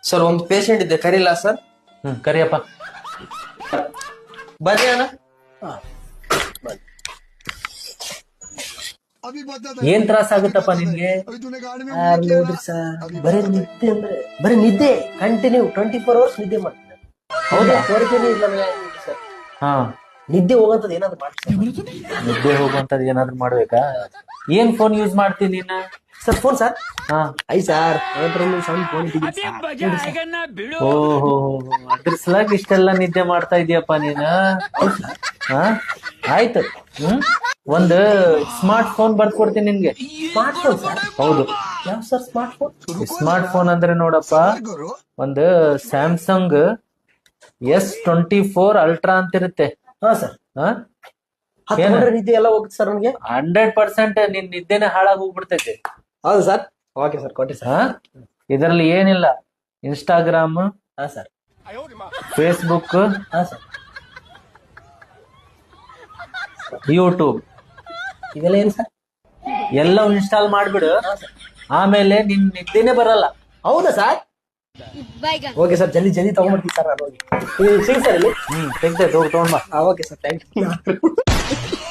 Sir ಒಂದು patient ಇದೆ ಕರೀಲಾ sir? Kariyappa. ಬರ್ರಿ ಅಣ್ಣ. ಏನ್ ತ್ರಾಸ ಆಗುತ್ತಪ್ಪ ನಿನ್ಗೆ? ನೋಡ್ರಿ ಸರ್, ಬರೀ ನಿದ್ದೆ ಅಂದ್ರೆ ಬರೀ ನಿದ್ದೆ ಕಂಟಿನ್ಯೂ 24 ಅವರ್ಸ್ ನಿದ್ದೆ ಮಾಡ್ತಾರೆ. ಹೌದಾ? ಕೊರತೆನೇ ಇಲ್ಲ ಸರ್. ಹಾ, ನಿದ್ದೆ ಹೋಗಂತದ್ ಏನಾದ್ರು ಮಾಡಿ ನಿದ್ದೆ ಹೋಗುವಂತದ್ ಏನಾದ್ರು ಮಾಡ್ಬೇಕಾ? ಏನ್ ಫೋನ್ ಯೂಸ್ ಮಾಡ್ತೀನಿ ನೀನ? ಸರ್. Phone sir? ಹಾ. ಐ ಸರ್, ಸಣ್ಣ ಫೋನ್ ಓಹೋ, ಅದ್ರ ಸಲಾಗಿ ಇಷ್ಟೆಲ್ಲ ನಿದ್ದೆ ಮಾಡ್ತಾ ಇದೀಯಪ್ಪ ನೀನ. ಹಾ, ಆಯ್ತು. ಒಂದ್ ಸ್ಮಾರ್ಟ್ ಫೋನ್ ಬರ್ಕೊಡ್ತೀನಿ ನಿನ್ಗೆ. Smart phone sir? ಹೌದು. ಯಾವ sir smart phone? Smart phone ಅಂದ್ರೆ ನೋಡಪ್ಪ, ಒಂದು ಸ್ಯಾಮ್ಸಂಗ್ S24 ಅಲ್ಟ್ರಾ ಅಂತಿರುತ್ತೆ. ಹಾ ಸರ್. ಹಾ, ನಿದ್ದೆ ಎಲ್ಲ ಹೋಗುತ್ತೆ ಸರ್ ನಮ್ಗೆ. 100% ನಿನ್ ನಿದ್ದೆನೆ ಹಾಳಾಗಿ ಹೋಗ್ಬಿಡ್ತೈತೆ. ಹೌದು ಸರ್. ಓಕೆ ಸರ್, ಕೊಟ್ಟಿ ಸರ್. ಹಾ, ಇದರಲ್ಲಿ ಏನಿಲ್ಲ. ಇನ್ಸ್ಟಾಗ್ರಾಮ್, ಹಾ ಸರ್. ಫೇಸ್ಬುಕ್, ಹಾ ಸರ್. ಯೂಟ್ಯೂಬ್ ಇವೆಲ್ಲ ಏನ್ ಸರ್? ಎಲ್ಲ ಇನ್ಸ್ಟಾಲ್ ಮಾಡ್ಬಿಡು. ಆಮೇಲೆ ನಿನ್ ನಿದ್ದೆನೆ ಬರಲ್ಲ. ಹೌದಾ ಸರ್? ಓಕೆ ಸರ್, ಜಲ್ದಿ ಜಲ್ದಿ ತಗೊಂಡ್ಬರ್ತೀವಿ ಸರ್. ನಾನು ಹೋಗಿ ಸಿಗಿ ಸರ್ ಇಲ್ಲಿ. ತೆಗ್ದೈತೆ, ಹೋಗಿ ತಗೊಂಡ್ ಬಾ. Okay sir, thank you.